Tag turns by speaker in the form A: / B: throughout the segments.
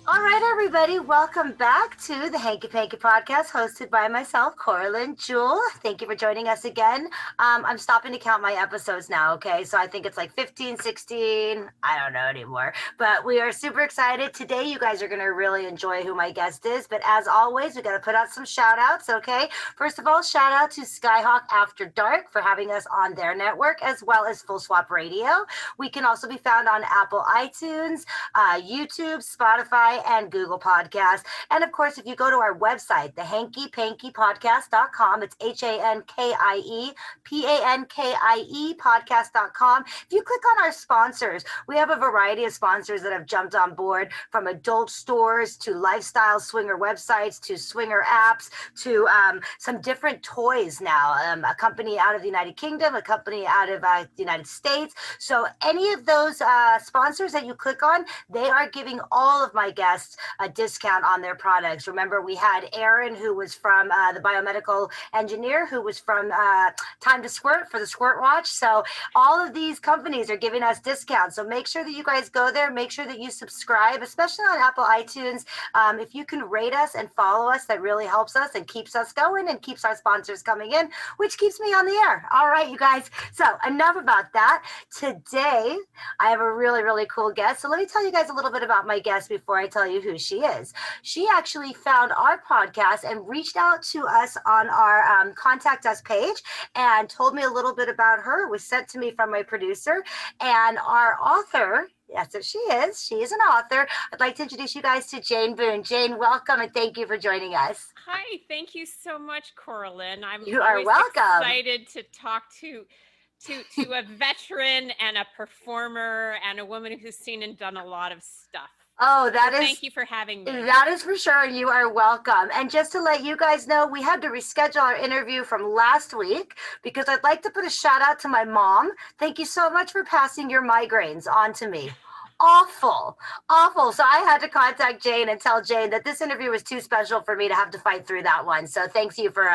A: All right, everybody, welcome back to the Hanky Panky podcast hosted by myself, Coralyn. Jewel, thank you for joining us again. I'm stopping to count my episodes now, okay? So I think it's like 15, 16. I don't know anymore. But we are super excited. Today, you guys are going to really enjoy who my guest is. But as always, we got to put out some shout outs, okay? First of all, shout out to Skyhawk After Dark for having us on their network, as well as Full Swap Radio. We can also be found on Apple iTunes, YouTube, Spotify, and Google Podcasts. And of course, if you go to our website, the hankypankypodcast.com, it's HANKIEPANKIE podcast.com. If you click on our sponsors, we have a variety of sponsors that have jumped on board, from adult stores to lifestyle swinger websites to swinger apps to some different toys now. A company out of the United Kingdom, a company out of the United States. So any of those sponsors that you click on, they are giving all of my guests a discount on their products. Remember, we had Aaron, who was from the biomedical engineer, who was from Time to Squirt for the Squirt Watch. So all of these companies are giving us discounts. So make sure that you guys go there. Make sure that you subscribe, especially on Apple iTunes. If you can rate us and follow us, that really helps us and keeps us going and keeps our sponsors coming in, which keeps me on the air. All right, you guys. So enough about that. Today, I have a really, really cool guest. So let me tell you guys a little bit about my guest before I tell you who she is. She actually found our podcast and reached out to us on our contact us page and told me a little bit about her. It was sent to me from my producer, and our author. Yes, so she is. She is an author. I'd like to introduce you guys to Jane Boon. Jane, welcome, and thank you for joining us.
B: Hi, thank you so much, Coralyn. I'm
A: You are
B: always
A: welcome.
B: excited to talk to a veteran and a performer and a woman who's seen and done a lot of stuff.
A: Oh,
B: Thank you for having me.
A: That is for sure. You are welcome. And just to let you guys know, we had to reschedule our interview from last week because I'd like to put a shout out to my mom. Thank you so much for passing your migraines on to me. Awful. So I had to contact Jane and tell Jane that this interview was too special for me to have to fight through that one. So thanks you for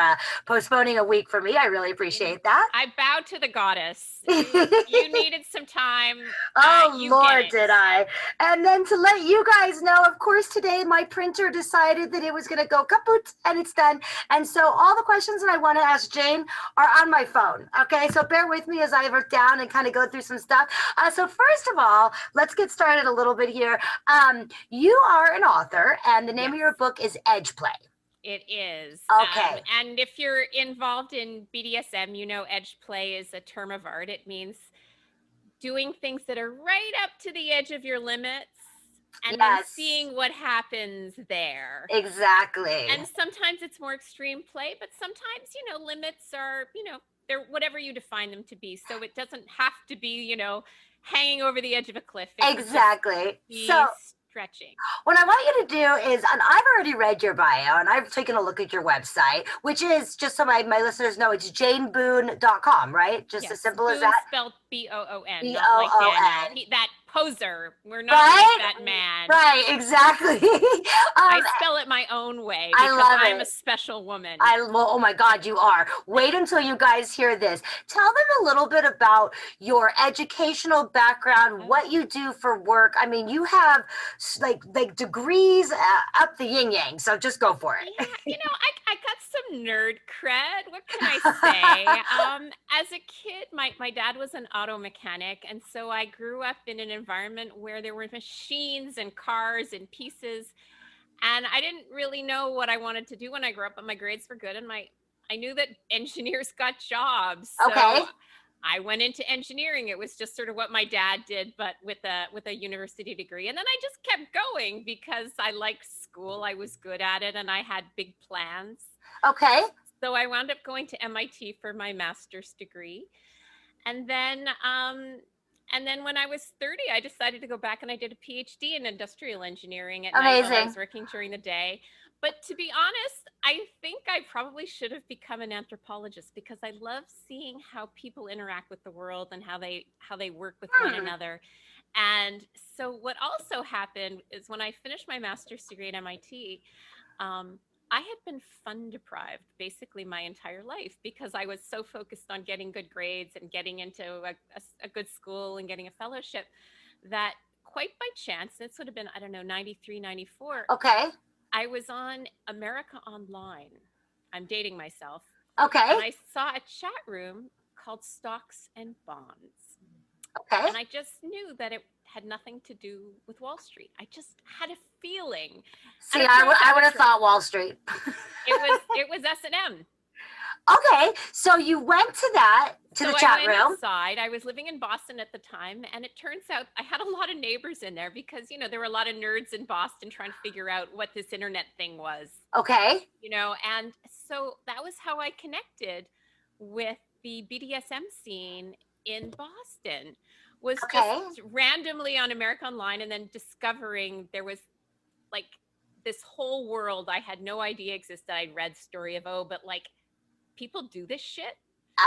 A: postponing a week for me. I really appreciate that.
B: I bowed to the goddess. You needed some time.
A: Oh, Lord, did I. And then to let you guys know, of course, today my printer decided that it was going to go kaput and it's done. And so all the questions that I want to ask Jane are on my phone. Okay, so bear with me as I work down and kind of go through some stuff. So first of all, let's get started a little bit here. You are an author, and the name of your book is Edge Play.
B: It is.
A: Okay.
B: And if you're involved in BDSM, you know edge play is a term of art. It means doing things that are right up to the edge of your limits and then seeing what happens there.
A: Exactly.
B: And sometimes it's more extreme play, but sometimes, limits are, they're whatever you define them to be. So it doesn't have to be, hanging over the edge of a cliff.
A: Exactly.
B: So stretching.
A: What I want you to do is, and I've already read your bio and I've taken a look at your website, which is, just so my listeners know, it's janeboon.com, right? Just as simple as that.
B: Spelled B-O-O-N.
A: B-O-O-N.
B: Like that poser. We're not like that man.
A: Right, exactly.
B: I spell it my own way because I'm a special woman.
A: Oh my God, you are. Wait until you guys hear this. Tell them a little bit about your educational background, what you do for work. I mean, you have like degrees up the yin yang, so just go for it.
B: Yeah, I got some nerd cred. What can I say? As a kid, my dad was an auto mechanic, and so I grew up in an environment where there were machines and cars and pieces, and I didn't really know what I wanted to do when I grew up, but my grades were good, and I knew that engineers got jobs. So I went into engineering. It was just sort of what my dad did, but with a university degree. And then I just kept going because I liked school. I was good at it, and I had big plans.
A: Okay.
B: So I wound up going to MIT for my master's degree. And then when I was 30, I decided to go back and I did a PhD in industrial engineering at night while I was working during the day. But to be honest, I think I probably should have become an anthropologist because I love seeing how people interact with the world and how they work with one another. And so what also happened is when I finished my master's degree at MIT, I had been fun deprived basically my entire life because I was so focused on getting good grades and getting into a good school and getting a fellowship that quite by chance, this would have been, I don't know, 93, 94.
A: Okay.
B: I was on America Online. I'm dating myself.
A: Okay.
B: And I saw a chat room called Stocks and Bonds.
A: Okay.
B: And I just knew that it had nothing to do with Wall Street. I just had a feeling.
A: See, I would have thought Wall Street.
B: It was S&M.
A: Okay, so you went to the chat room.
B: I went inside. I was living in Boston at the time, and it turns out I had a lot of neighbors in there because, you know, there were a lot of nerds in Boston trying to figure out what this internet thing was.
A: Okay.
B: You know, and so that was how I connected with the BDSM scene in Boston, was just randomly on America Online, and then discovering there was like this whole world I had no idea existed. I'd read Story of O, but like, people do this shit.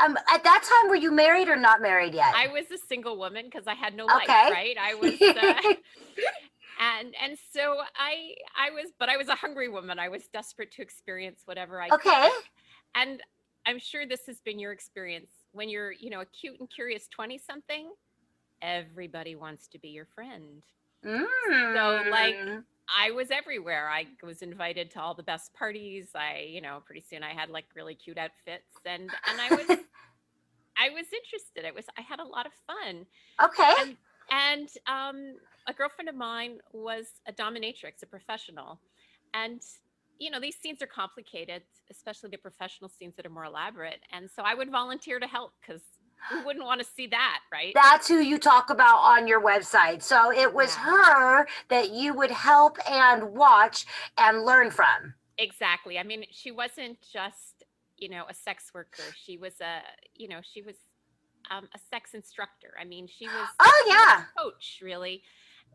A: At that time, were you married or not married yet?
B: I was a single woman because I had no life, right? I was, and so I was a hungry woman. I was desperate to experience whatever I could. And I'm sure this has been your experience when you're, you know, a cute and curious 20-something. Everybody wants to be your friend. So like, I was everywhere. I was invited to all the best parties. You know, pretty soon I had like really cute outfits, and I was interested. I had a lot of fun.
A: Okay.
B: And a girlfriend of mine was a dominatrix, a professional, and you know, these scenes are complicated, especially the professional scenes that are more elaborate. And so I would volunteer to help because who wouldn't want to see that, right?
A: That's who you talk about on your website. So it was her that you would help and watch and learn from.
B: Exactly. I mean, she wasn't just, you know, a sex worker. She was a sex instructor. I mean, she was a coach, really.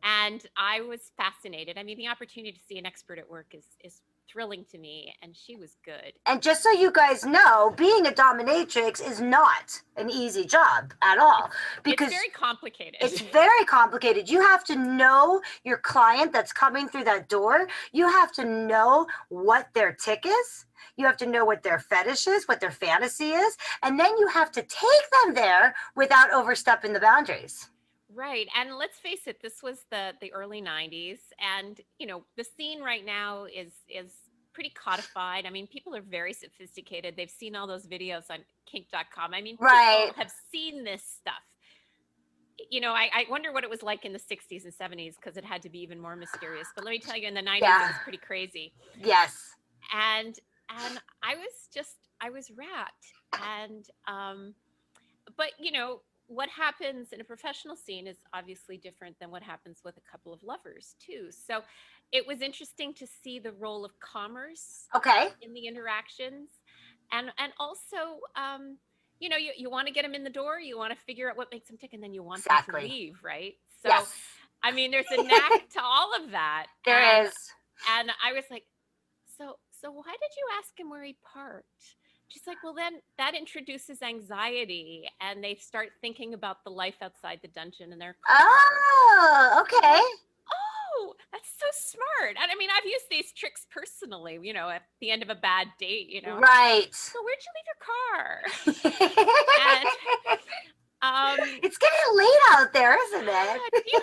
B: And I was fascinated. I mean, the opportunity to see an expert at work is thrilling to me, and she was good.
A: And just so you guys know, being a dominatrix is not an easy job at all, because
B: it's very complicated.
A: It's very complicated. You have to know your client that's coming through that door. You have to know what their tick is. You have to know what their fetish is, what their fantasy is, and then you have to take them there without overstepping the boundaries.
B: Right. And let's face it, this was the early 90s. And, you know, the scene right now is pretty codified. I mean, people are very sophisticated. They've seen all those videos on kink.com. I mean, people have seen this stuff. You know, I wonder what it was like in the 60s and 70s, because it had to be even more mysterious. But let me tell you, in the 90s, it was pretty crazy.
A: Yes.
B: And I was wrapped. And, but, you know, what happens in a professional scene is obviously different than what happens with a couple of lovers too. So it was interesting to see the role of commerce in the interactions. And also, you know, you want to get them in the door, you want to figure out what makes them tick, and then you want them to leave, right? So, I mean, there's a knack to all of that.
A: There is.
B: And I was like, so why did you ask him where he parked? She's like, well, then that introduces anxiety, and they start thinking about the life outside the dungeon in their car.
A: Oh, okay.
B: Oh, that's so smart. And I mean, I've used these tricks personally, you know, at the end of a bad date, you know.
A: Right.
B: So where'd you leave your car? And,
A: it's getting late out there, isn't it?
B: You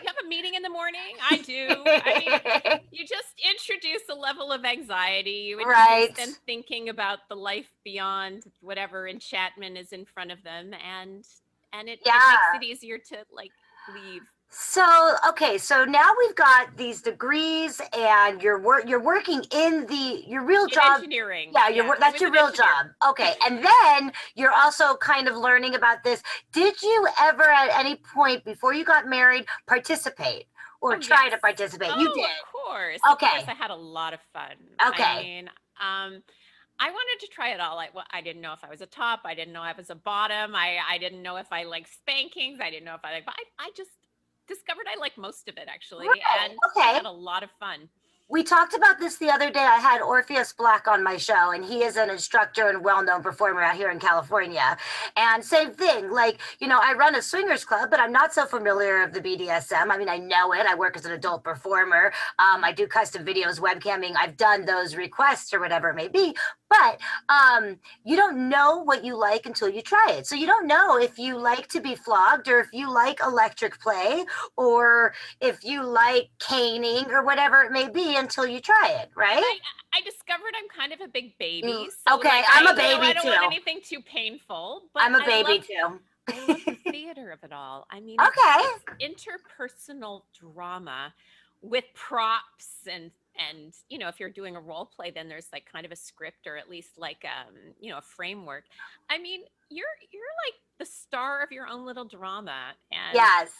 B: have a meeting in the morning? I do. I mean, you just introduce a level of anxiety. You introduce them thinking about the life beyond whatever enchantment is in front of them, and it makes it easier to like leave.
A: So, okay, so now we've got these degrees, and you're working in your real job.
B: Engineering.
A: Yeah, that's your real job. Okay, and then you're also kind of learning about this. Did you ever at any point before you got married participate or try to participate? You did.
B: Of course.
A: Okay.
B: Of course, I had a lot of fun.
A: Okay.
B: I mean, I wanted to try it all. I didn't know if I was a top. I didn't know if I was a bottom. I didn't know if I liked spankings. I didn't know if I just discovered I like most of it, actually. And I had a lot of fun.
A: We talked about this the other day. I had Orpheus Black on my show, and he is an instructor and well-known performer out here in California. And same thing, like, I run a swingers club, but I'm not so familiar of the BDSM. I mean, I know it. I work as an adult performer. I do custom videos, webcamming. I've done those requests or whatever it may be. But you don't know what you like until you try it. So you don't know if you like to be flogged, or if you like electric play, or if you like caning or whatever it may be until you try it, right?
B: I discovered I'm kind of a big baby.
A: So okay, I'm a baby
B: I don't
A: too.
B: want anything too painful. But
A: I'm a baby too.
B: I love the theater of it all. I mean,
A: okay,
B: it's interpersonal drama with props and if you're doing a role play, then there's like kind of a script, or at least like a framework. I mean, you're like the star of your own little drama. And
A: yes,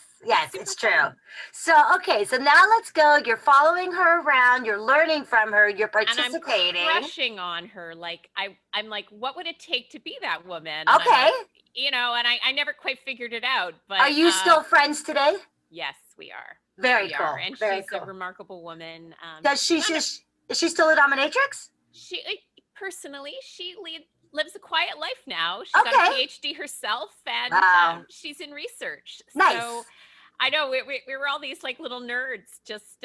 A: it's true. Fun. So now let's go. You're following her around, you're learning from her, you're participating.
B: And I'm crushing on her. Like I'm like, what would it take to be that woman?
A: And okay.
B: And I never quite figured it out. But
A: are you still friends today?
B: Yes, we are.
A: Very cool.
B: And she's a remarkable woman.
A: Does she is she still a dominatrix?
B: She personally, she lives a quiet life now. She got a PhD herself, and she's in research.
A: Nice.
B: So I know we were all these like little nerds, just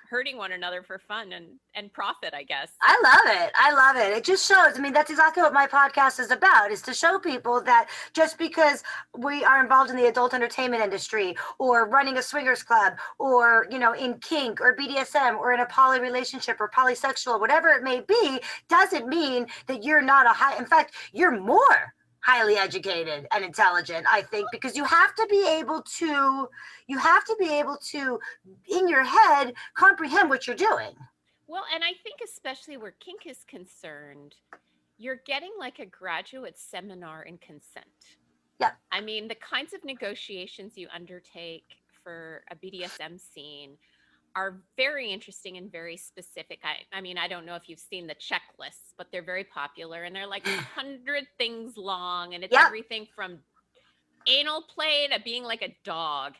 B: hurting one another for fun and profit, I guess.
A: I love it. It just shows. I mean, that's exactly what my podcast is about, is to show people that just because we are involved in the adult entertainment industry, or running a swingers club, or in kink or BDSM, or in a poly relationship or polysexual, whatever it may be, doesn't mean that you're not in fact, you're more highly educated and intelligent, I think, because you have to be able to in your head comprehend what you're doing.
B: Well, and I think especially where kink is concerned, you're getting like a graduate seminar in consent.
A: Yeah.
B: I mean, the kinds of negotiations you undertake for a BDSM scene are very interesting and very specific. I mean, I don't know if you've seen the checklists, but they're very popular, and they're like 100 things long, and it's everything from anal play to being like a dog,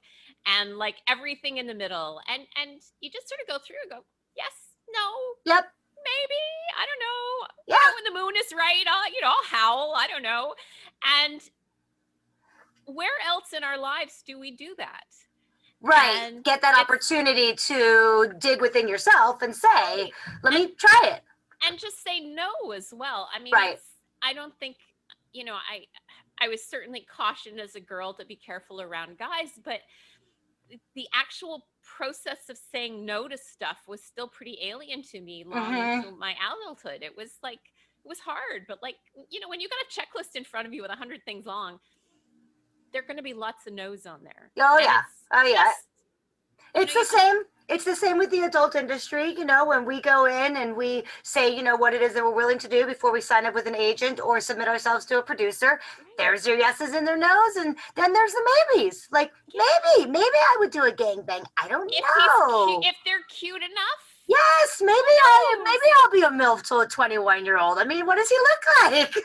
B: and like everything in the middle. And you just sort of go through and go, yes, no,
A: yep,
B: maybe, I don't know.
A: Yeah.
B: When the moon is right, I'll howl. I don't know. And where else in our lives do we do that?
A: Right. And get that opportunity to dig within yourself and say, let me try it.
B: And just say no as well. I mean, I don't think, I was certainly cautioned as a girl to be careful around guys, but the actual process of saying no to stuff was still pretty alien to me long into my adulthood. It was hard, but like, when you got a checklist in front of you with 100 things long, there are going to be lots of no's on there.
A: Oh, yeah. It's the same. It's the same with the adult industry. When we go in and we say, what it is that we're willing to do before we sign up with an agent or submit ourselves to a producer, there's your yeses and their nos, and then there's the maybes. Like, maybe I would do a gangbang. I don't know.
B: If they're cute enough.
A: Yes, maybe I'll be a MILF to a 21-year-old. I mean, what does he look like?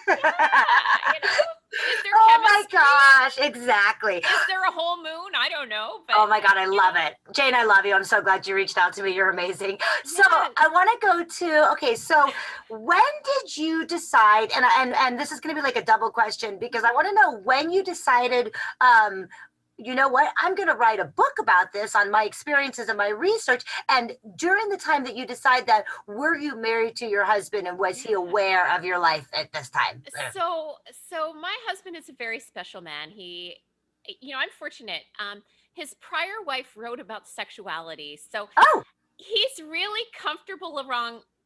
B: Is there
A: oh my gosh, exactly.
B: Is there a whole moon? I don't know. But,
A: oh my God, I love it. Jane, I love you. I'm so glad you reached out to me. You're amazing. Yes. So I want to go to, so when did you decide, and this is going to be like a double question, because I want to know when you decided, you know what, I'm going to write a book about this on my experiences and my research. And during the time that you decide that, were you married to your husband, and was he aware of your life at this time?
B: So my husband is a very special man. He, I'm fortunate. His prior wife wrote about sexuality. So he's really comfortable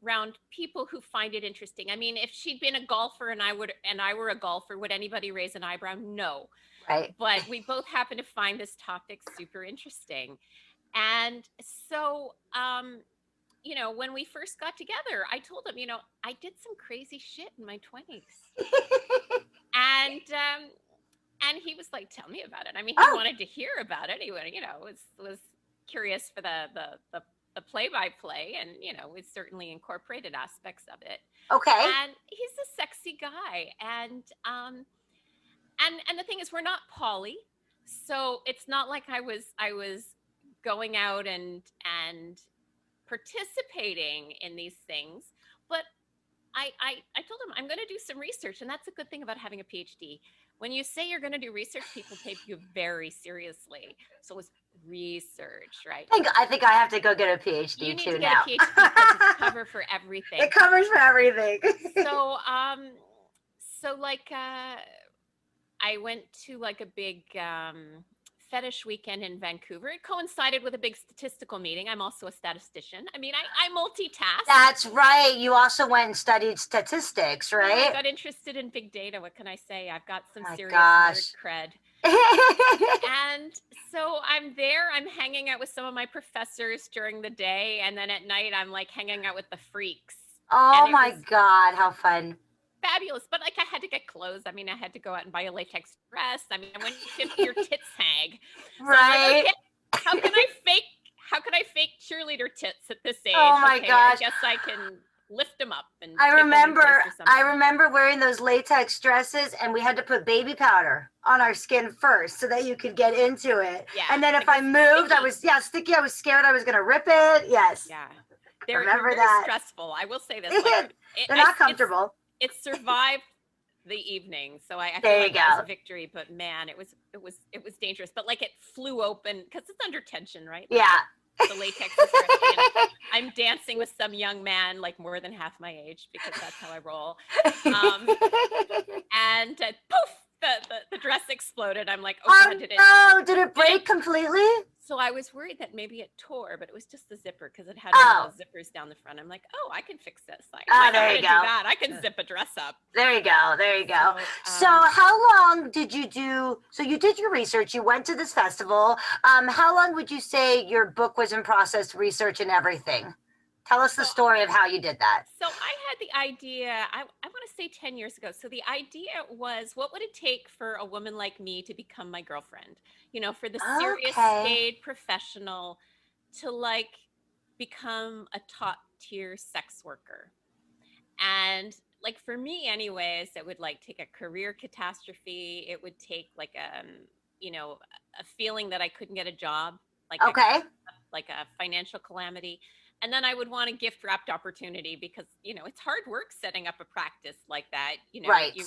B: around people who find it interesting. I mean, if she'd been a golfer and I were a golfer, would anybody raise an eyebrow? No.
A: Right.
B: But we both happen to find this topic super interesting. And so, when we first got together, I told him, I did some crazy shit in my 20s. And he was like, tell me about it. I mean, he wanted to hear about it. He was curious for the play-by-play, and, we certainly incorporated aspects of it.
A: Okay.
B: And he's a sexy guy. And the thing is, we're not poly, so it's not like I was going out and participating in these things. But I told him I'm going to do some research. And that's a good thing about having a PhD. When you say you're going to do research, people take you very seriously. So it was research, right?
A: I think I have to go get a PhD
B: you need
A: too
B: to get
A: now.
B: a PhD because it's cover for everything.
A: It covers for everything.
B: So, like, I went to like a big fetish weekend in Vancouver. It coincided with a big statistical meeting. I'm also a statistician. I mean, I multitask.
A: That's right. You also went and studied statistics, right?
B: Yeah, I got interested in big data. What can I say? I've got some serious nerd cred. And so I'm there. I'm hanging out with some of my professors during the day. And then at night, I'm like hanging out with the freaks.
A: Oh my God, how fun.
B: Fabulous. But like I had to get clothes. I mean, I had to go out and buy a latex dress. I mean, when your tits hag. So
A: right.
B: Like, okay, how can I fake cheerleader tits at this age?
A: Oh my gosh.
B: I guess I can lift them up and
A: I remember wearing those latex dresses, and we had to put baby powder on our skin first so that you could get into it.
B: Yeah.
A: And then if I moved, sticky. I was scared I was going to rip it. Yes.
B: Yeah. They're very stressful. I will say this.
A: Like, they're not comfortable.
B: It survived the evening, so I feel like that was a victory. But man, it was dangerous. But like it flew open because it's under tension, right? Like,
A: yeah.
B: The latex is stretchy. I'm dancing with some young man, like more than half my age, because that's how I roll. And poof, the dress exploded. I'm like, oh God,
A: did it break completely?
B: So I was worried that maybe it tore, but it was just the zipper because it had all those zippers down the front. I'm like, I can fix this.
A: There you go.
B: Do that. I can zip a dress up.
A: There you go. So how long did you do? So you did your research. You went to this festival. How long would you say your book was in process, research and everything? Tell us the story of how you did that.
B: So I had the idea, I want to say 10 years ago. So the idea was, what would it take for a woman like me to become my girlfriend? You know, for the serious, staid professional to like become a top tier sex worker. And like for me anyways, it would like take a career catastrophe. It would take like a feeling that I couldn't get a job, like a financial calamity. And then I would want a gift wrapped opportunity because, it's hard work setting up a practice like that. You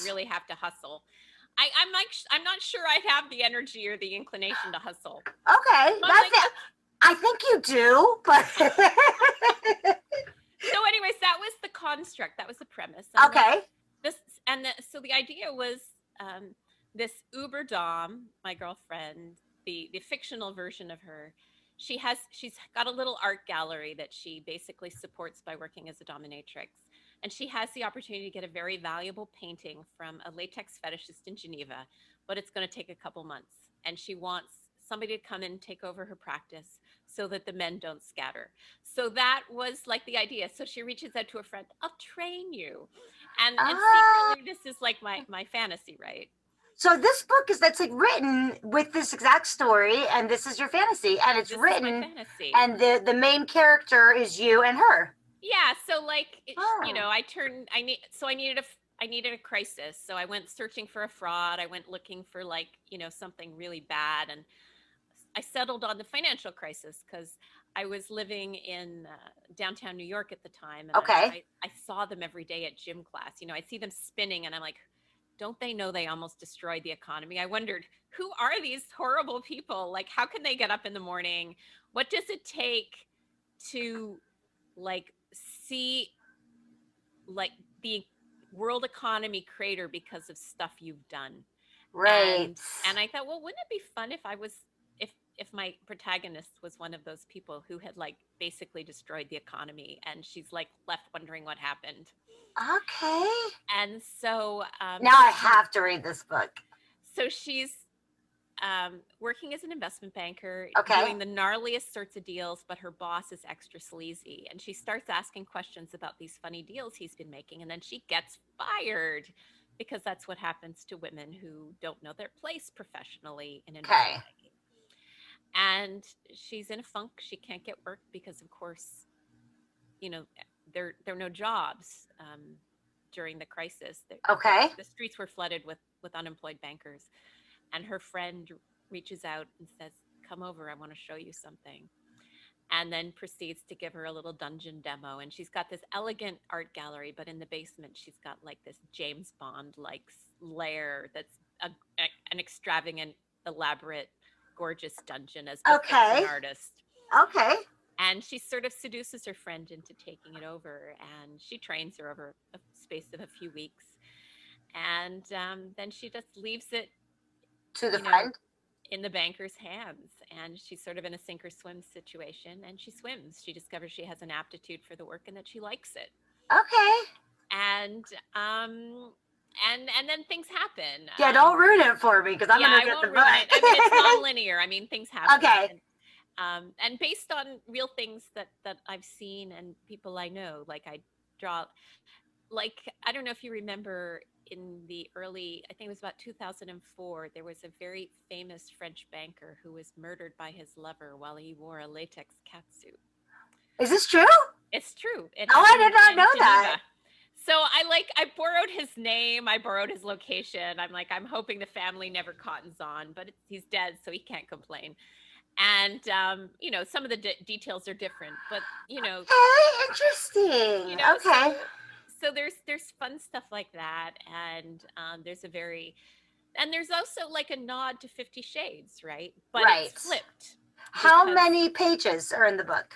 B: really have to hustle. I'm not sure I'd have the energy or the inclination to hustle.
A: Okay. I think you do, but.
B: So anyways, that was the construct. That was the premise.
A: And
B: so the idea was this Uber Dom, my girlfriend, the fictional version of her, she's got a little art gallery that she basically supports by working as a dominatrix. And she has the opportunity to get a very valuable painting from a latex fetishist in Geneva, but it's going to take a couple months. And she wants somebody to come in and take over her practice so that the men don't scatter. So that was like the idea. So she reaches out to a friend, I'll train you. And secretly, this is like my fantasy, right?
A: So this book that's like written with this exact story, and this is your fantasy, and it's written, and the main character is you and her.
B: Yeah. So like, I needed a crisis. So I went searching for a fraud. I went looking for like, something really bad. And I settled on the financial crisis because I was living in downtown New York at the time. And I saw them every day at gym class. I'd see them spinning and I'm like, don't they know they almost destroyed the economy? I wondered, who are these horrible people? Like, how can they get up in the morning? What does it take to like see like the world economy crater because of stuff you've done?
A: Right.
B: And I thought, well, wouldn't it be fun if my protagonist was one of those people who had like basically destroyed the economy and she's like left wondering what happened.
A: Okay.
B: And so
A: now I have to read this book.
B: So she's working as an investment banker,
A: okay,
B: doing the gnarliest sorts of deals, but her boss is extra sleazy. And she starts asking questions about these funny deals he's been making. And then she gets fired because that's what happens to women who don't know their place professionally in investment banking. And she's in a funk. She can't get work because, of course, there are no jobs during the crisis. The streets were flooded with unemployed bankers. And her friend reaches out and says, come over, I want to show you something. and then proceeds to give her a little dungeon demo. And she's got this elegant art gallery, but in the basement, she's got like this James Bond like lair that's an extravagant, elaborate, gorgeous dungeon as befits an artist.
A: Okay.
B: And she sort of seduces her friend into taking it over, and she trains her over a space of a few weeks. And then she just leaves it
A: to the friend
B: in the banker's hands, and she's sort of in a sink or swim situation, and she swims. She discovers she has an aptitude for the work and that she likes it.
A: Okay.
B: And then things happen.
A: Yeah, don't ruin it for me because I'm gonna get the book.
B: I mean, it's non-linear. I mean, things happen.
A: Okay.
B: And based on real things that I've seen and people I know, like I draw, like I don't know if you remember in the early, I think it was about 2004, there was a very famous French banker who was murdered by his lover while he wore a latex catsuit.
A: Is this true?
B: It's true.
A: I did not know that.
B: So I borrowed his name, I borrowed his location. I'm like, I'm hoping the family never cottons on, but he's dead, so he can't complain. And some of the details are different, but
A: Hey, interesting. Okay.
B: So there's fun stuff like that, and there's also like a nod to 50 Shades, right? But it's flipped.
A: How many pages are in the book?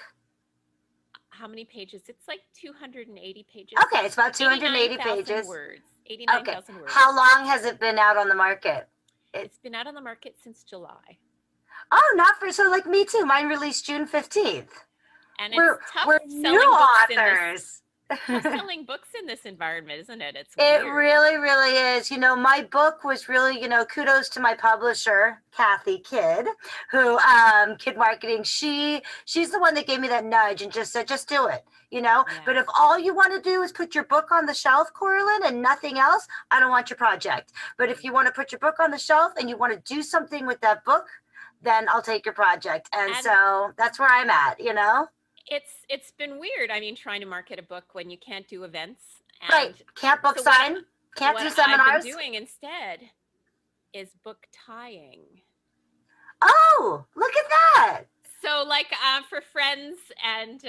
B: How many pages? It's like 280 pages.
A: Okay, it's about 280 pages.
B: Words. 89,000 words.
A: How long has it been out on the market?
B: It's been out on the market since July.
A: Oh, not for so like me too. Mine released June 15th.
B: And we're
A: new authors.
B: Tough selling books in this environment, isn't it? It's
A: weird. It really, really is. My book was really, kudos to my publisher, Kathy Kidd, who Kidd Marketing. She's the one that gave me that nudge and just said, just do it. Yeah. But if all you want to do is put your book on the shelf, Coralyn, and nothing else, I don't want your project. But if you want to put your book on the shelf and you want to do something with that book, then I'll take your project. And so that's where I'm at,
B: It's been weird. I mean, trying to market a book when you can't do events. And
A: right. Can't book sign. Can't do seminars.
B: What I've been doing instead is book tying.
A: Oh, look at that.
B: So like for friends and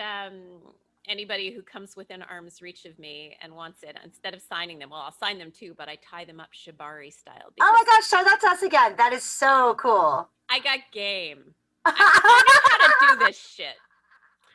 B: anybody who comes within arm's reach of me and wants it, instead of signing them, well, I'll sign them too, but I tie them up shibari style.
A: Oh my gosh, show that to us again. That is so cool.
B: I got game. I know how to do this shit.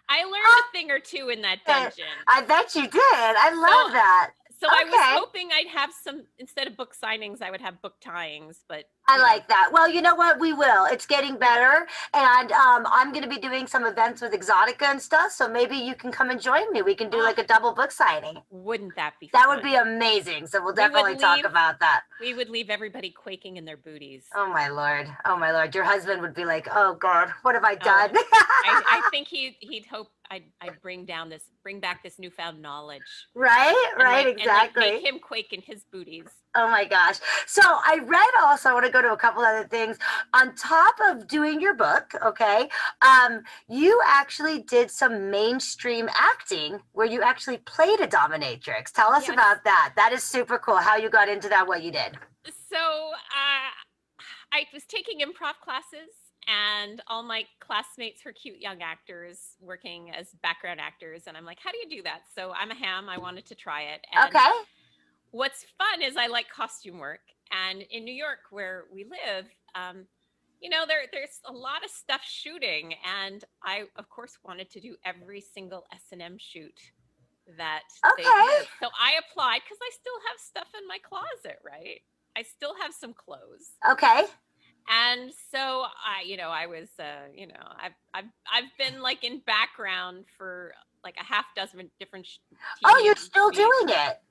B: I learned a thing or two in that dungeon.
A: I bet you did. I love that.
B: So I was hoping I'd have some, instead of book signings, I would have book tyings, but.
A: I like that. Well, you know what? We will. It's getting better. And I'm going to be doing some events with Exotica and stuff. So maybe you can come and join me. We can do like a double book signing.
B: Wouldn't that be fun?
A: That would be amazing. So we'll definitely talk about that.
B: We would leave everybody quaking in their booties.
A: Oh, my Lord. Oh, my Lord. Your husband would be like, oh, God, what have I done?
B: I think he'd hope I'd bring back this newfound knowledge.
A: Right, exactly.
B: And make him quake in his booties.
A: Oh my gosh. So I read also, I want to go to a couple other things. On top of doing your book, okay, you actually did some mainstream acting where you actually played a dominatrix. Tell us about that. That is super cool. How you got into that, what you did.
B: So I was taking improv classes, and all my classmates were cute young actors working as background actors. And I'm like, how do you do that? So I'm a ham. I wanted to try it. And
A: okay.
B: What's fun is I like costume work. And in New York, where we live, there's a lot of stuff shooting. And I, of course, wanted to do every single S&M shoot that they did. So I applied because I still have stuff in my closet, right? I still have some clothes.
A: Okay.
B: And so I was, I've been like in background for like a half dozen different.
A: Oh, you're still doing it.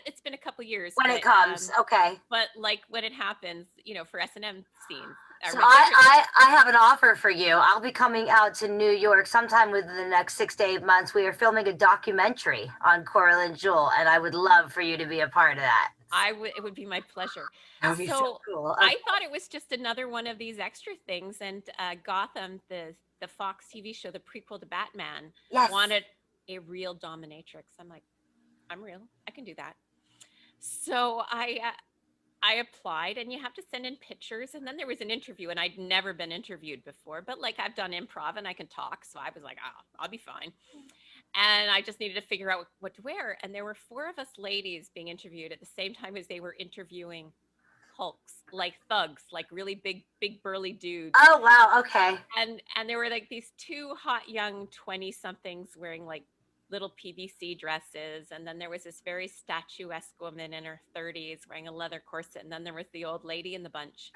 B: It's been a couple years
A: when it comes. Okay.
B: But like when it happens, for S&M scenes.
A: So I have an offer for you. I'll be coming out to New York sometime within the next 6 to 8 months. We are filming a documentary on Coralyn Jewel, and I would love for you to be a part of that.
B: It would be my pleasure.
A: That would be so cool.
B: I thought it was just another one of these extra things. And Gotham, the Fox TV show, the prequel to Batman, wanted a real dominatrix. I'm like, I'm real. I can do that. So I I applied, and you have to send in pictures, and then there was an interview, and I'd never been interviewed before, but like I've done improv and I can talk, so I was like, oh, I'll be fine. And I just needed to figure out what to wear. And there were 4 of us ladies being interviewed at the same time as they were interviewing hulks, like thugs, like really big burly dudes.
A: Oh wow, okay.
B: And there were like these 2 hot young 20 somethings wearing like little PVC dresses, and then there was this very statuesque woman in her 30s wearing a leather corset, and then there was the old lady in the bunch.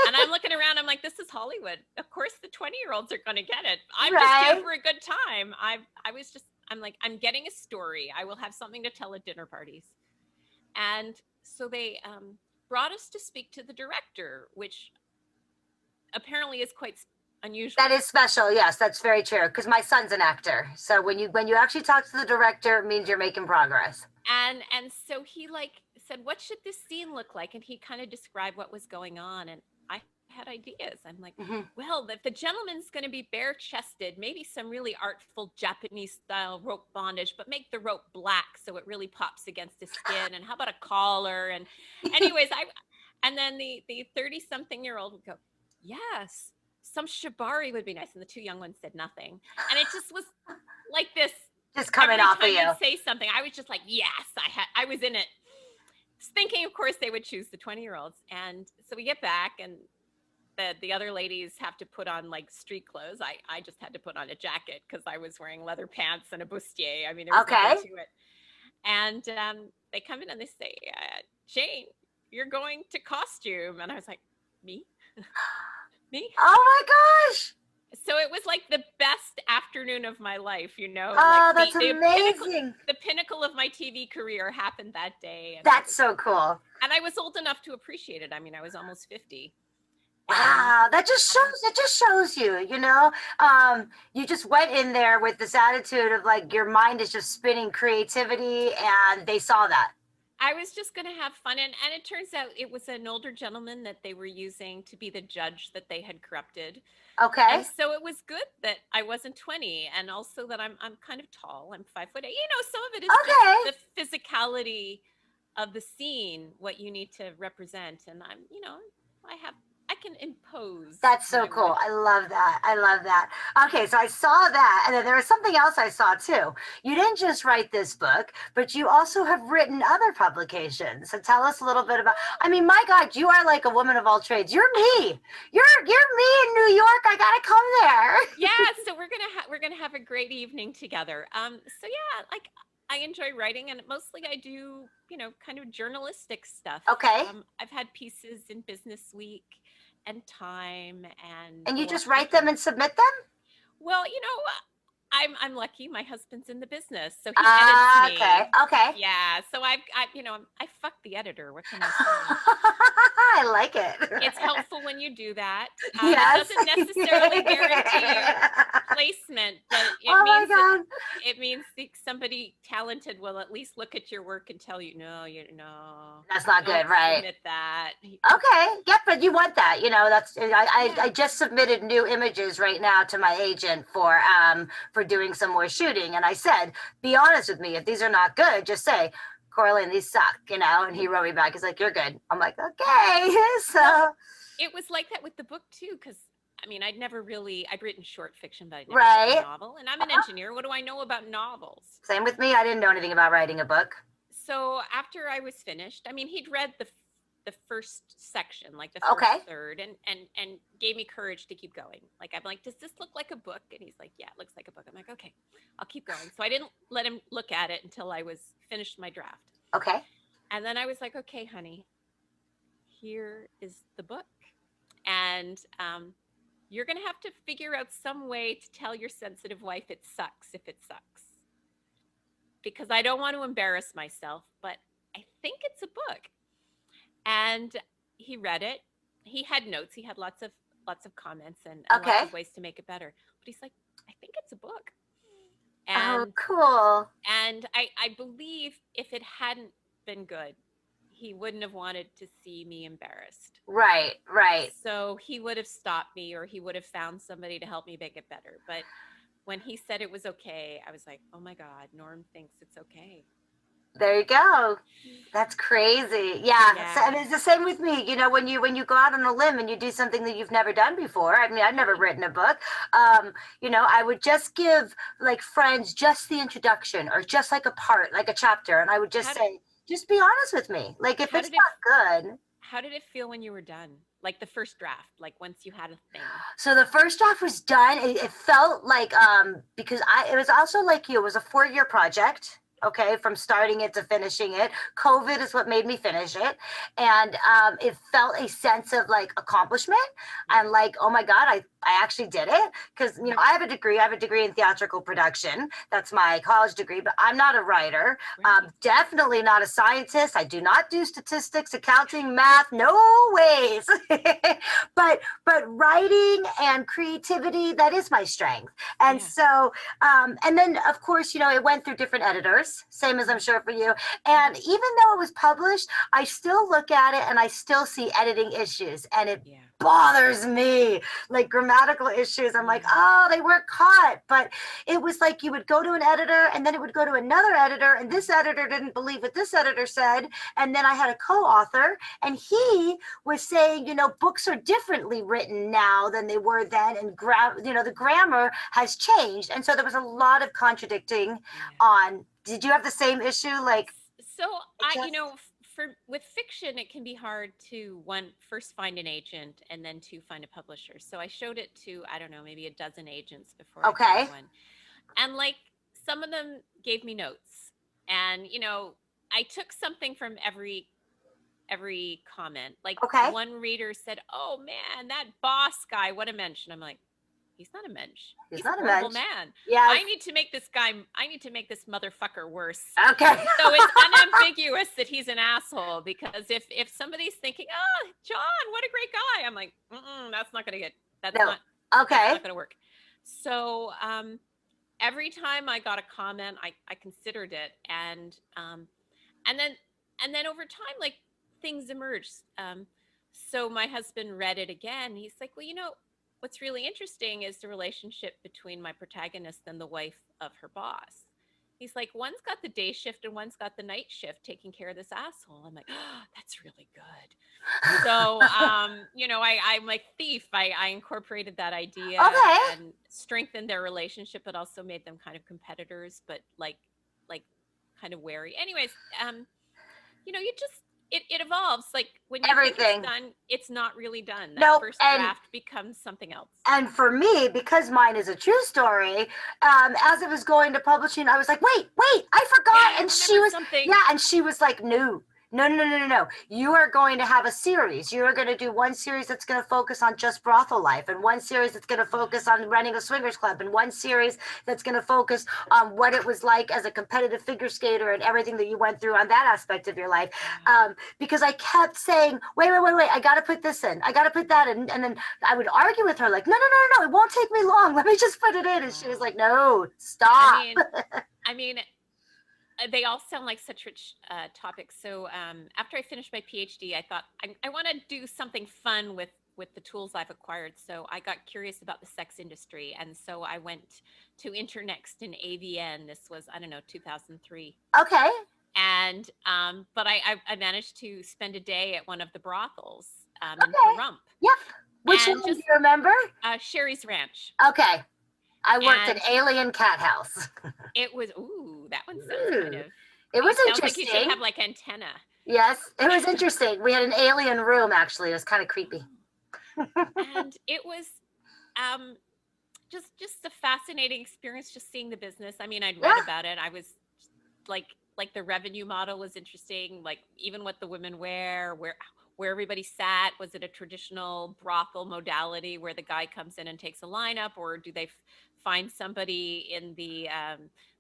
B: And I'm looking around, I'm like, this is Hollywood. Of course the 20-year-olds are going to get it. I'm just here for a good time. I'm like, I'm getting a story. I will have something to tell at dinner parties. And so they brought us to speak to the director, which apparently is quite unusual.
A: That is special. Yes, that's very true. Because my son's an actor. So when you actually talk to the director, it means you're making progress.
B: And so he like said, what should this scene look like? And he kind of described what was going on. And I had ideas. I'm like, well, if the gentleman's going to be bare chested, maybe some really artful Japanese style rope bondage, but make the rope black so it really pops against his skin. And how about a collar? And anyways, and then the 30-something-year-old would go, yes, some shibari would be nice. And the 2 young ones said nothing. And it just was like this.
A: Just coming off of you.
B: Say something. I was just like, yes, I was in it. Thinking, of course, they would choose the 20-year-olds. And so we get back, and the other ladies have to put on like street clothes. I just had to put on a jacket because I was wearing leather pants and a bustier. I mean, there was nothing to it. And they come in and they say, Jane, you're going to costume. And I was like, me? Me?
A: Oh my gosh.
B: So it was like the best afternoon of my life, you know.
A: Oh,
B: like
A: that's amazing.
B: The pinnacle of my TV career happened that day. And
A: that's so cool.
B: And I was old enough to appreciate it. I mean, I was almost 50.
A: Wow, that just shows you, you know, you just went in there with this attitude of like your mind is just spinning creativity, and they saw that.
B: I was just going to have fun. And it turns out it was an older gentleman that they were using to be the judge that they had corrupted.
A: Okay.
B: And so it was good that I wasn't 20, and also that I'm kind of tall. I'm 5'8". You know, some of it is just the physicality of the scene, what you need to represent. And I'm, you know, I can impose.
A: That's so cool. I love that. Okay, so I saw that, and then there was something else I saw too. You didn't just write this book, but you also have written other publications. So tell us a little bit about. I mean, my God, you are like a woman of all trades. You're me. You're me in New York. I gotta come there.
B: Yeah, so we're gonna have a great evening together. So yeah, like I enjoy writing, and mostly I do, you know, kind of journalistic stuff.
A: Okay.
B: I've had pieces in Business Week and Time,
A: and you just write them and submit them?
B: Well, you know, I'm lucky. My husband's in the business, so he edits me.
A: Okay.
B: Yeah, so I fucked the editor. What can I say?
A: I like it.
B: It's helpful when you do that.
A: Yes.
B: It doesn't necessarily guarantee placement, but it means somebody talented will at least look at your work and tell you, no,
A: that's not good, right?
B: Submit that.
A: Okay, yeah, but you want that, you know. That's I just submitted new images right now to my agent for doing some more shooting, and I said, be honest with me. If these are not good, just say, Coralyn, these suck, you know. And he wrote me back. He's like, you're good. I'm like, okay. So
B: it was like that with the book too, because I mean, I'd written short fiction, but I'd never written a novel. And I'm an engineer. What do I know about novels?
A: Same with me. I didn't know anything about writing a book.
B: So after I was finished, I mean, he'd read the first section, like the first third, and gave me courage to keep going. Like, I'm like, does this look like a book? And he's like, yeah, it looks like a book. I'm like, okay, I'll keep going. So I didn't let him look at it until I was finished my draft.
A: Okay.
B: And then I was like, okay, honey, here is the book. And you're going to have to figure out some way to tell your sensitive wife it sucks if it sucks. Because I don't want to embarrass myself, but I think it's a book. And he read it. He had notes. He had lots of comments and lots of ways to make it better. But he's like, I think it's a book. And,
A: cool.
B: And I believe if it hadn't been good, he wouldn't have wanted to see me embarrassed.
A: Right.
B: So he would have stopped me, or he would have found somebody to help me make it better. But when he said it was okay, I was like, oh my God, Norm thinks it's okay.
A: There you go. That's crazy. Yeah. So, and it's the same with me. You know, when you go out on a limb and you do something that you've never done before. I mean, I've never written a book. You know, I would just give like friends just the introduction or just like a part, like a chapter, and I would just say, just be honest with me. Like if it's not good.
B: How did it feel when you were done? Like the first draft, like once you had a thing.
A: So the first draft was done. It felt like because it was also like you. It was a 4-year project. Okay, from starting it to finishing it. COVID is what made me finish it. And it felt a sense of like accomplishment and like, oh my God, I actually did it. Because, you know, I have a degree in theatrical production. That's my college degree, but I'm not a writer. Definitely not a scientist. I do not do statistics, accounting, math, no ways. but writing and creativity, that is my strength. And so, and then of course, you know, it went through different editors. Same as I'm sure for you. And even though it was published, I still look at it and I still see editing issues, and it bothers me, like grammatical issues. I'm like, oh, they weren't caught. But it was like you would go to an editor and then it would go to another editor, and this editor didn't believe what this editor said. And then I had a co-author and he was saying, you know, books are differently written now than they were then, and you know, the grammar has changed. And so there was a lot of contradicting on. Did you have the same issue? Like,
B: so you know, with fiction, it can be hard to first find an agent and then to find a publisher. So I showed it to, I don't know, maybe a dozen agents before I found one. And like some of them gave me notes, and, you know, I took something from every comment. Like one reader said, oh man, that boss guy, what a mensch. And I'm like, he's not a mensch. He's not a horrible man. Yeah. I need to make this motherfucker worse. Okay. So it's unambiguous that he's an asshole, because if somebody's thinking, oh, John, what a great guy, I'm like, that's not going to work. So every time I got a comment, I considered it. And then over time, like, things emerged. So my husband read it again. He's like, well, you know, what's really interesting is the relationship between my protagonist and the wife of her boss. He's like, one's got the day shift and one's got the night shift taking care of this asshole. I'm like, oh, that's really good. So, you know, I'm like Thief. I incorporated that idea and strengthened their relationship, but also made them kind of competitors, but like kind of wary. Anyways, you know, it evolves. Like when you think it's done, it's not really done. That first draft becomes something else.
A: And for me, because mine is a true story, as it was going to publishing, I was like, wait, I forgot. And she was like, no. You are going to have a series. You are going to do one series that's going to focus on just brothel life, and one series that's going to focus on running a swingers club, and one series that's going to focus on what it was like as a competitive figure skater and everything that you went through on that aspect of your life. Because I kept saying, wait, I got to put this in. I got to put that in. And then I would argue with her like, no, it won't take me long. Let me just put it in. And she was like, no, stop.
B: I mean, they all sound like such rich topics. So after I finished my PhD, I thought I want to do something fun with the tools I've acquired. So I got curious about the sex industry. And so I went to Internext in AVN. This was, I don't know, 2003.
A: Okay.
B: And but I managed to spend a day at one of the brothels in Pahrump.
A: Yep. Which one do you remember?
B: Sherry's Ranch.
A: Okay. I worked at Alien Cat House.
B: It was, that one sounds kind of.
A: It was
B: interesting.
A: Like
B: you should have like antenna.
A: Yes, it was interesting. We had an alien room, actually. It was kind of creepy.
B: And it was just a fascinating experience, just seeing the business. I mean, I'd read about it. I was like the revenue model was interesting, like even what the women wear, where everybody sat. Was it a traditional brothel modality where the guy comes in and takes a lineup, or do they find somebody in the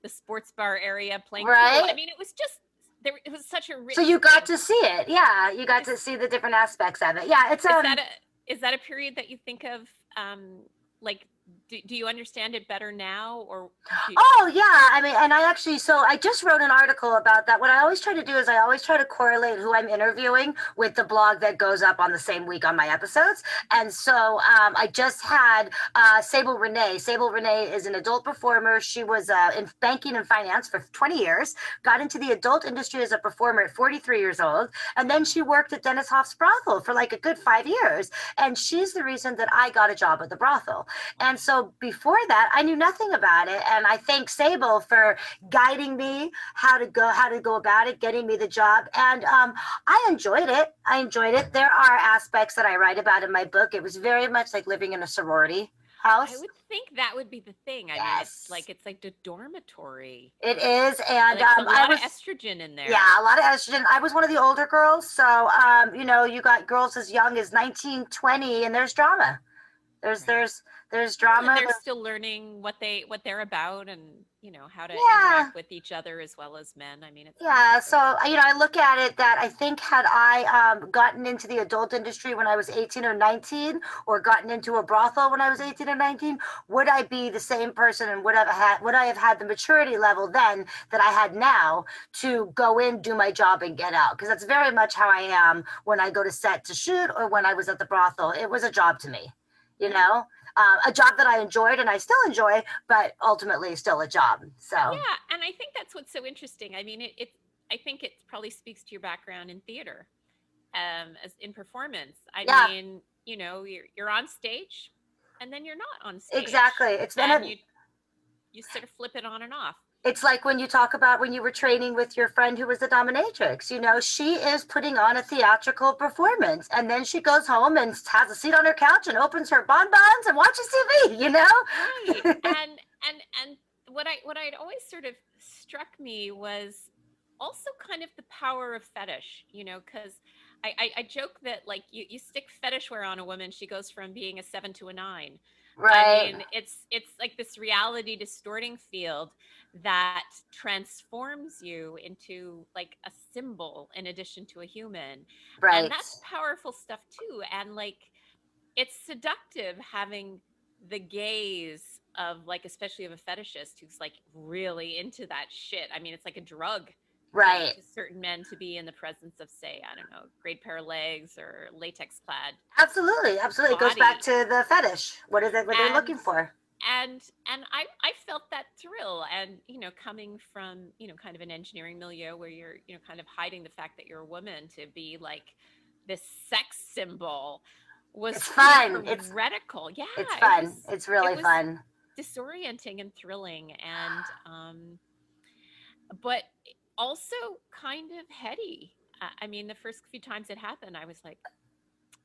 B: sports bar area playing pool? I mean, it was just it was such a rich.
A: So you got to see it, yeah. You got to see the different aspects of it, yeah. It's
B: is that a period that you think of like do you understand it better now, or
A: Oh yeah, I mean, and I actually, so I just wrote an article about that. What I always try to do is I always try to correlate who I'm interviewing with the blog that goes up on the same week on my episodes. And so I just had Sable Renee. Sable Renee is an adult performer. She was in banking and finance for 20 years, got into the adult industry as a performer at 43 years old, and then she worked at Dennis Hoff's brothel for like a good 5 years. And she's the reason that I got a job at the brothel. And so before that, I knew nothing about it. And I thank Sable for guiding me how to go about it, getting me the job. And I enjoyed it. I enjoyed it. There are aspects that I write about in my book. It was very much like living in a sorority
B: I
A: house.
B: would think that would be the thing. I mean,
A: Yes,
B: it's like the dormitory.
A: it is. And
B: Like a
A: I
B: lot of
A: was,
B: estrogen in
A: yeah,
B: there.
A: a lot of estrogen. I was one of the older girls. So, you got girls as young as 19, 20, and there's drama. There's,
B: Right.
A: there's, there's
B: Well, and
A: drama.
B: they're still learning what they're about, and how to
A: Yeah.
B: interact with each other as well as men. I mean, it's
A: Yeah, so
B: interesting.
A: I look at it that I think had I gotten into the adult industry when I was 18 or 19, or gotten into a brothel when I was 18 or 19, would I be the same person, and would I have had the maturity level then that I had now to go in, do my job, and get out? Because that's very much how I am when I go to set to shoot, or when I was at the brothel. It was a job to me, you
B: Yeah.
A: know, a job that I enjoyed and I still enjoy, but ultimately still a job. So
B: Yeah, and I think that's what's so interesting. I mean, I think it probably speaks to your background in theater, as in performance. I
A: yeah.
B: mean, you're on stage, and then you're not on stage,
A: Exactly. It's been
B: and
A: a
B: you sort of flip it on and off.
A: it's like when you talk about when you were training with your friend who was the dominatrix, she is putting on a theatrical performance, and then she goes home and has a seat on her couch and opens her bonbons and watches TV.
B: Right. And what I'd always sort of struck me was also kind of the power of fetish, because I joke that, like, you stick fetish wear on a woman, she goes from being a 7 to a 9. I
A: Right.
B: mean, it's like this reality distorting field that transforms you into like a symbol in addition to a human. And
A: Right.
B: that's powerful stuff too. And like, it's seductive having the gaze of, like, especially of a fetishist who's like really into that shit. I mean, it's like a drug
A: Right.
B: to certain men to be in the presence of, say, I don't know, great pair of legs or latex clad
A: Absolutely. Absolutely. It goes back
B: body.
A: to the fetish. What is it? What they're
B: And
A: looking for?
B: and I felt that thrill. And coming from kind of an engineering milieu where you're kind of hiding the fact that you're a woman, to be like this sex symbol was
A: It's
B: pretty
A: fun.
B: heretical. Yeah,
A: It's
B: it
A: fun.
B: was
A: It's
B: it
A: really
B: was
A: fun.
B: disorienting and thrilling, and but also kind of heady. I mean, the first few times it happened, I was like,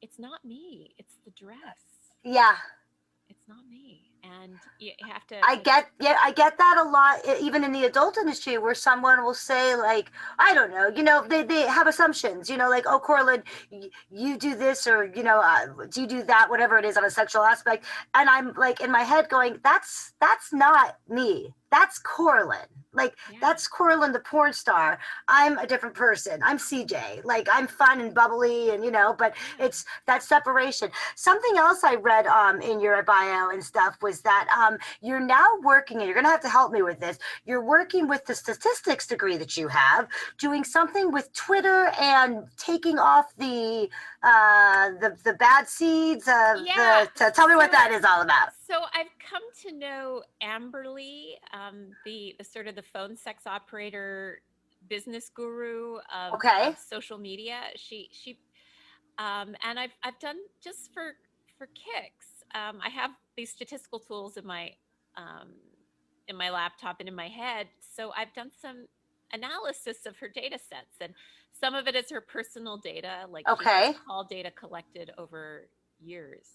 B: it's not me, it's the dress.
A: Yeah.
B: It's not me. And you have to,
A: I get that a lot, even in the adult industry, where someone will say, like, I don't know, they have assumptions, like, oh, Coralyn, you do this, or do you do that, whatever it is on a sexual aspect, and I'm like in my head going, that's not me. That's Coralyn. Like,
B: yeah.
A: that's Coralyn, the porn star. I'm a different person. I'm CJ. Like, I'm fun and bubbly, and but
B: Yeah.
A: it's that separation. Something else I read in your bio and stuff was that you're now working, and you're going to have to help me with this. You're working with the statistics degree that you have, doing something with Twitter and taking off the bad seeds of
B: Yeah.
A: tell me what
B: So
A: that is all about.
B: so I've come to know Amberly, the sort of the phone sex operator business guru
A: Okay.
B: of social media. She and I've done, just for kicks. I have these statistical tools um, in my laptop and in my head. So I've done some analysis of her data sets, and some of it is her personal data. Like, she has
A: Okay.
B: call data collected over years.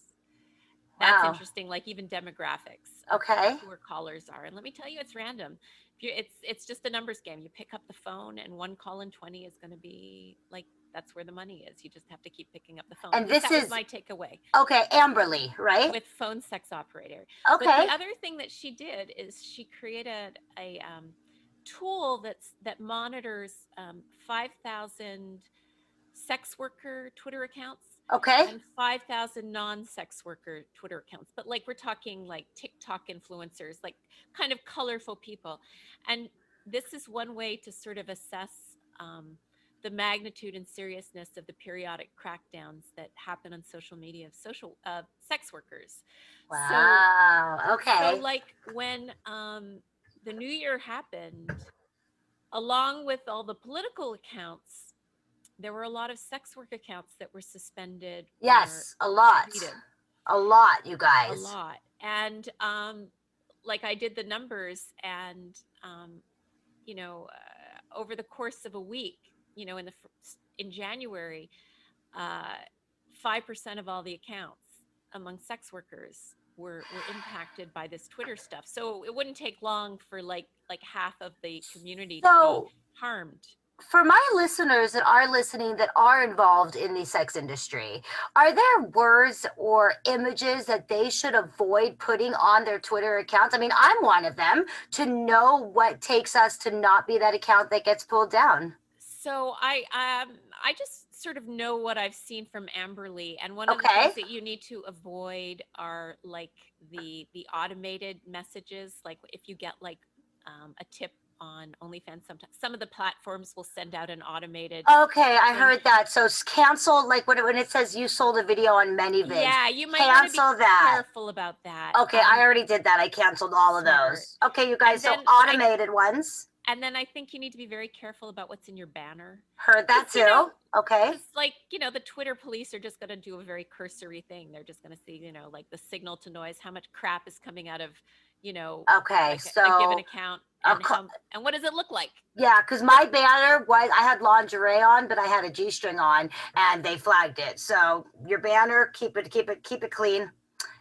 B: That's
A: Wow.
B: interesting. Like, even demographics of
A: Okay.
B: who her callers are. And let me tell you, it's random. It's just a numbers game. You pick up the phone, and one call in 20 is going to be like, that's where the money is. You just have to keep picking up the phone. At
A: And
B: least
A: this
B: that was
A: is
B: my takeaway
A: okay, Amberly, right?
B: with phone sex operator. But the
A: Okay.
B: other thing that she did is she created a tool that monitors 5,000 sex worker Twitter accounts.
A: Okay.
B: and 5,000 non-sex worker Twitter accounts. But like we're talking like TikTok influencers, like kind of colorful people. And this is one way to sort of assess the magnitude and seriousness of the periodic crackdowns that happen on social media of social sex workers.
A: Wow.
B: So
A: Okay.
B: like when the new year happened, along with all the political accounts, there were a lot of sex work accounts that were suspended.
A: Yes, a lot.
B: Deleted.
A: A lot, you guys.
B: A lot. And like I did the numbers, and over the course of a week, in January, 5% of all the accounts among sex workers were impacted by this Twitter stuff. So it wouldn't take long for like half of the community to be harmed.
A: For my listeners that are listening that are involved in the sex industry, are there words or images that they should avoid putting on their Twitter accounts? I mean, I'm one of them, to know what takes us to not be that account that gets pulled down.
B: So I just sort of know what I've seen from Amberly, and one of the things that you need to avoid are like the automated messages. Like if you get like a tip on OnlyFans, sometimes some of the platforms will send out an automated.
A: Okay, I heard that. So cancel, like when it says you sold a video on ManyVids.
B: Yeah, you might cancel want to be careful about that.
A: Okay, I already did that. I canceled all of those. Okay, you guys, so automated ones.
B: And then I think you need to be very careful about what's in your banner.
A: Heard that too. Okay.
B: It's like, the Twitter police are just going to do a very cursory thing. They're just going to see, like the signal to noise, how much crap is coming out of,
A: okay,
B: like
A: so
B: a given account, and what does it look like?
A: Yeah, because my banner was, I had lingerie on, but I had a G-string on, and they flagged it. So your banner, keep it clean.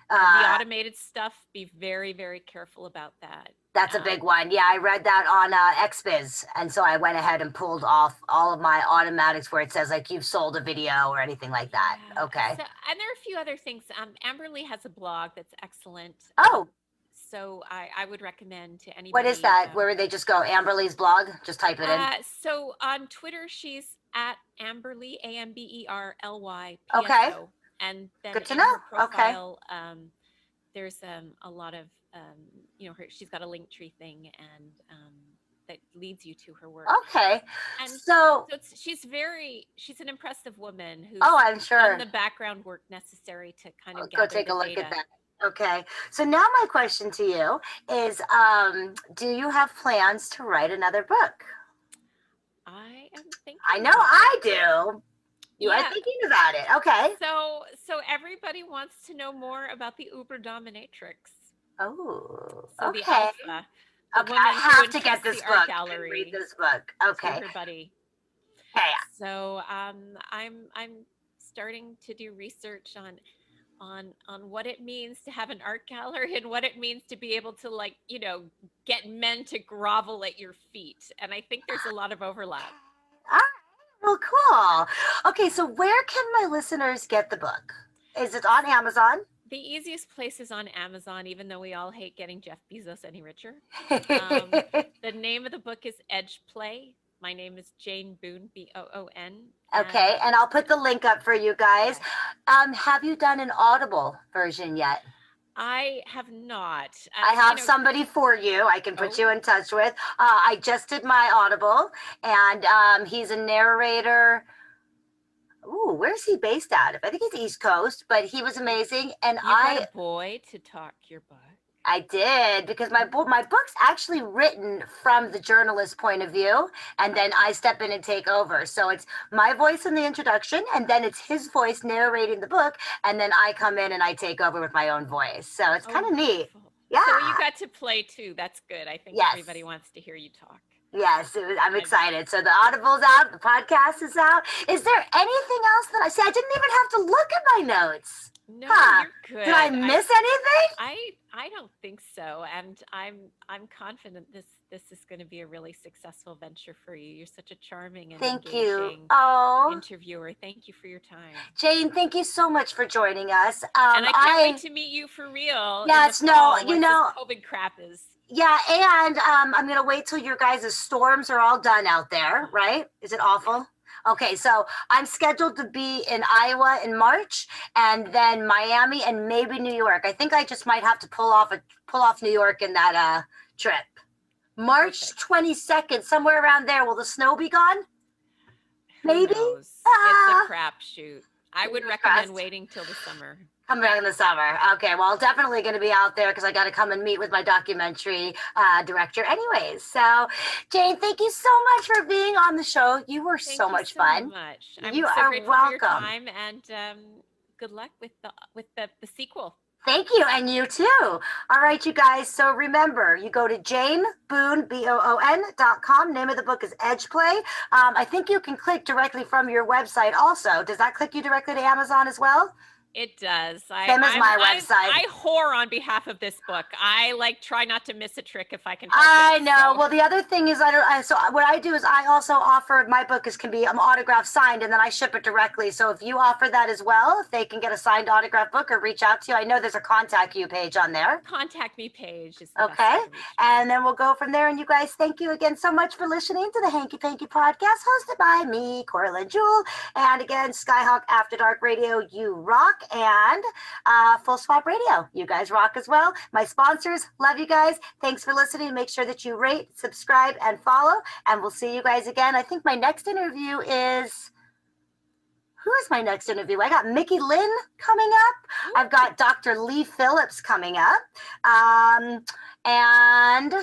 B: The automated stuff, be very, very careful about that.
A: That's a big one. Yeah, I read that on XBiz. And so I went ahead and pulled off all of my automatics where it says like you've sold a video or anything like that.
B: Yeah.
A: Okay.
B: So, and there are a few other things. Amberly has a blog that's excellent. So I would recommend to anybody.
A: What is that? Where would they just go? Amberly's blog? Just type it in.
B: So on Twitter, she's at Amberly, AMBERLY.
A: Okay.
B: And then
A: good to
B: in
A: know.
B: Her profile, there's a lot of she's got a Linktree thing, and that leads you to her work.
A: Okay.
B: And
A: so
B: she's an impressive woman who's
A: I'm sure
B: done the background work necessary to kind of
A: go take a look at that. Okay. So now my question to you is, do you have plans to write another book?
B: I am thinking.
A: I know I do. You are thinking about it. Okay.
B: So everybody wants to know more about the Uber Dominatrix.
A: Oh,
B: so
A: okay.
B: The alpha,
A: okay, I have to get this book and read this book. Okay.
B: Everybody.
A: Okay.
B: So I'm starting to do research on what it means to have an art gallery and what it means to be able to get men to grovel at your feet. And I think there's a lot of overlap.
A: Well, cool. Okay, so where can my listeners get the book? Is it on Amazon?
B: The easiest place is on Amazon, even though we all hate getting Jeff Bezos any richer. The name of the book is Edge Play. My name is Jane Boon, Boon.
A: Okay, and I'll put the link up for you guys. Have you done an Audible version yet?
B: I have not.
A: I have somebody for you I can put you in touch with. I just did my Audible, and he's a narrator. Ooh, where's he based out of? I think he's East Coast, but he was amazing. And
B: you got a boy to talk your book.
A: I did, because my book's actually written from the journalist point of view, and then I step in and take over. So it's my voice in the introduction, and then it's his voice narrating the book, and then I come in and I take over with my own voice. So it's kind of neat. Yeah.
B: So you got to play too. That's good. I think everybody wants to hear you talk.
A: Yes, I'm excited. So the Audible's out, the podcast is out. Is there anything else that I see? I didn't even have to look at my notes.
B: No, you're good.
A: Did I miss anything?
B: I don't think so, and I'm confident this is going to be a really successful venture for you. You're such a charming and engaging interviewer. Thank you for your time,
A: Jane. Thank you so much for joining us.
B: And I can't wait to meet you for real.
A: Yes,
B: COVID crap is.
A: Yeah, and I'm gonna wait till your guys' storms are all done out there. Right? Is it awful? Okay, so I'm scheduled to be in Iowa in March, and then Miami and maybe New York. I think I just might have to pull off New York in that trip. March 22nd, somewhere around there. Will the snow be gone? Maybe.
B: Who knows? It's a crapshoot. I would recommend waiting till the summer.
A: Come back in the summer. Okay, well, definitely going to be out there because I got to come and meet with my documentary director anyways. So, Jane, thank you so much for being on the show. You were so much fun.
B: You are welcome. For your time, and good luck with the sequel.
A: Thank you, and you too. All right, you guys. So remember, you go to JaneBoon, BOON.com. Name of the book is Edge Play. I think you can click directly from your website also. Does that click you directly to Amazon as well?
B: It does.
A: Same as my website.
B: I whore on behalf of this book. I try not to miss a trick if I can.
A: I know. So. Well, the other thing is so what I do is I also offer my book can be autograph signed, and then I ship it directly. So if you offer that as well, if they can get a signed autograph book or reach out to you, I know there's a contact you page on there.
B: Contact me page is
A: okay, and then we'll go from there. And you guys, thank you again so much for listening to the Hanky Panky podcast, hosted by me, Coralyn Jewel, and again, Skyhawk After Dark Radio. You rock. And Full Swap Radio. You guys rock as well. My sponsors, love you guys. Thanks for listening. Make sure that you rate, subscribe, and follow. And we'll see you guys again. I think my next interview is... Who is my next interview? I got Mickey Lynn coming up. I've got Dr. Lee Phillips coming up. And I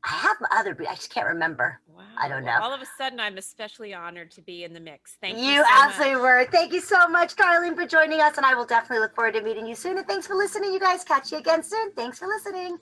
A: have other... I just can't remember.
B: Wow.
A: I don't know.
B: All of a sudden, I'm especially honored to be in the mix. Thank you.
A: You so absolutely were. Thank you so much, Coralyn, for joining us. And I will definitely look forward to meeting you soon. And thanks for listening, you guys. Catch you again soon. Thanks for listening.